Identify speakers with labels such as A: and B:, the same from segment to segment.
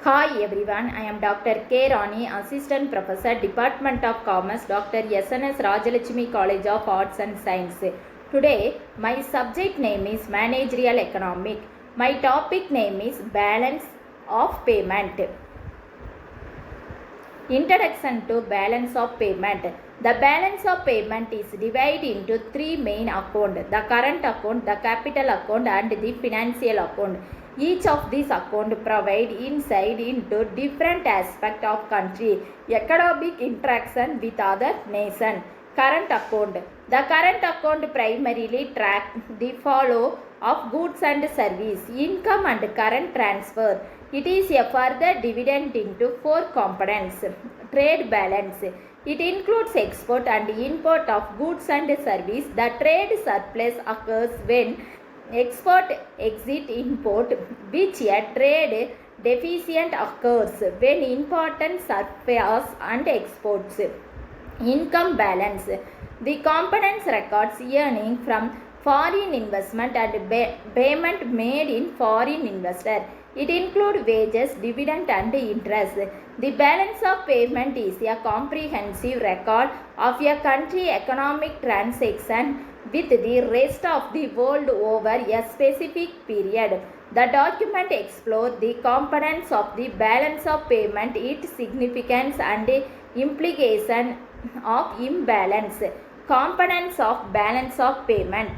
A: Hi everyone, I am Dr. K. Rani, Assistant Professor, Department of Commerce, Dr. S.N.S. Rajalakshmi College of Arts and Science. Today, my subject name is Managerial Economic. My topic name is Balance of Payment. Introduction to balance of payment. The balance of payment is divided into three main accounts: the current account, the capital account, and the financial account. Each of these accounts provide insight into different aspects of country economic interaction with other nation. Current account. The current account primarily track the flow of goods and service, income and current transfer. It is a further divided into four components. Trade balance. It includes export and import of goods and service. The trade surplus occurs when export exceed import, which a trade deficit occurs when important surplus and exports. Income balance. The components records earning from foreign investment and payment made in foreign investor. It includes wages, dividend and interest. The balance of payment is a comprehensive record of a country economic transaction with the rest of the world over a specific period. The document explores the components of the balance of payment, its significance and implication of imbalance. Components of balance of payment.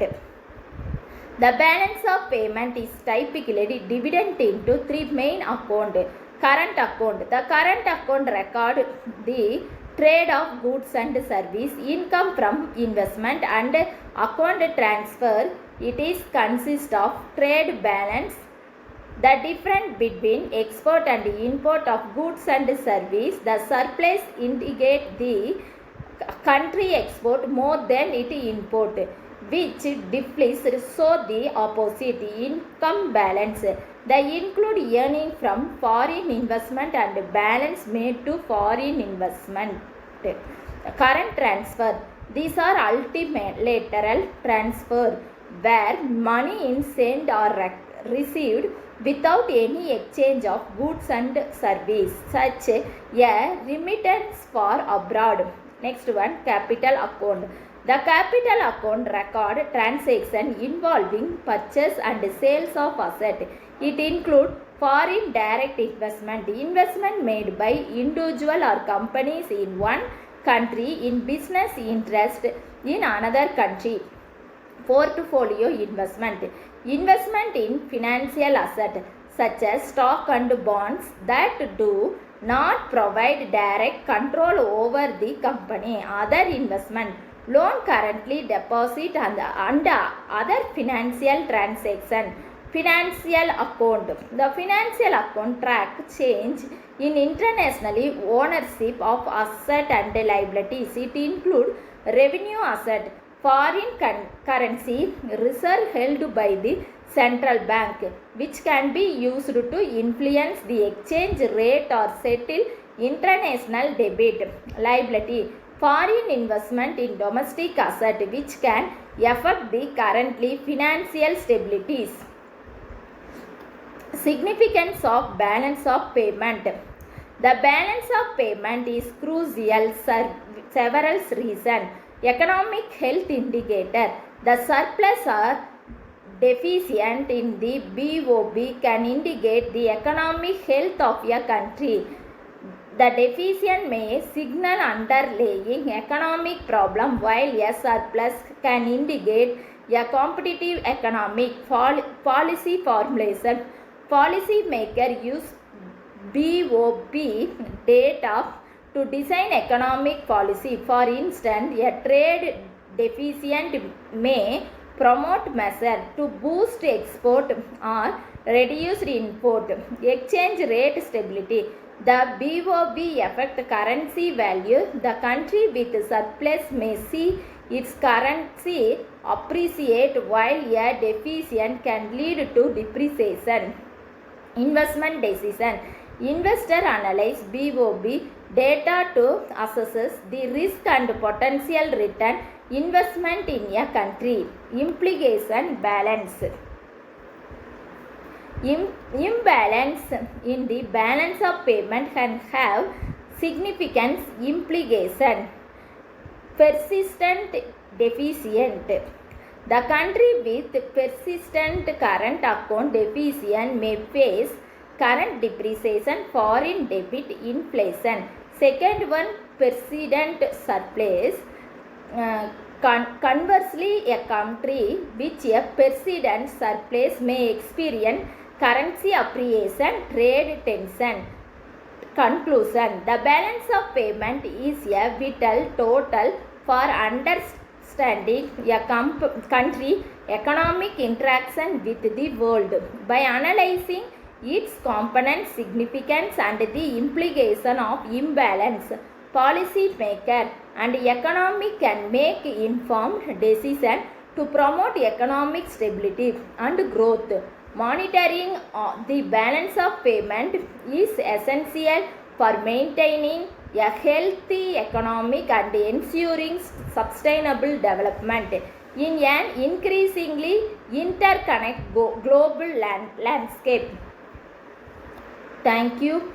A: The balance of payment is typically divided into three main accounts. Current account. The current account records the trade of goods and service, income from investment and account transfer. It is consists of trade balance, the difference between export and import of goods and service. The surplus indicates the country export more than it import, which depletes so the opposite. Income balance. They include earning from foreign investment and balance made to foreign investment. Current transfer. These are multilateral transfer where money is sent or received without any exchange of goods and service, such a remittance for abroad. Next one, capital account. The capital account record transaction involving purchase and sales of asset. It includes foreign direct investment, investment made by individual or companies in one country in business interest in another country. Portfolio investment. Investment in financial asset such as stock and bonds that do not provide direct control over the company. Other investment. Loan, currently deposit and other financial transaction. Financial account. The financial account track change in international ownership of asset and liabilities. It includes revenue asset, foreign currency reserve held by the central bank, which can be used to influence the exchange rate or settle international debt. Liability. Foreign investment in domestic asset which can affect the currently financial stabilities. Significance of balance of payment. The balance of payment is crucial for several reasons. Economic health indicator. The surplus or deficient in the BOP can indicate the economic health of a country. The deficient may signal underlying economic problem, while a surplus can indicate a competitive economic policy formulation. Policymakers use BOP data to design economic policy. For instance, a trade deficient may promote measures to boost export or reduce import. Exchange rate stability. The BOP affect currency value. The country with surplus may see its currency appreciate, while a deficit can lead to depreciation. Investment decision. Investor analyze BOP data to assess the risk and potential return investment in a country. Implication balance. Imbalance in the balance of payment can have significant implications. Persistent deficit. The country with persistent current account deficit may face current depreciation, foreign debt, inflation. Second one, persistent surplus. Conversely, a country with a persistent surplus may experience currency appreciation, trade tension. Conclusion. The balance of payment is a vital total for understanding a country economic interaction with the world. By analyzing its component significance and the implication of imbalance, policymaker and economic can make informed decision to promote economic stability and growth. Monitoring the balance of payment is essential for maintaining a healthy economic and ensuring sustainable development in an increasingly interconnected global landscape. Thank you.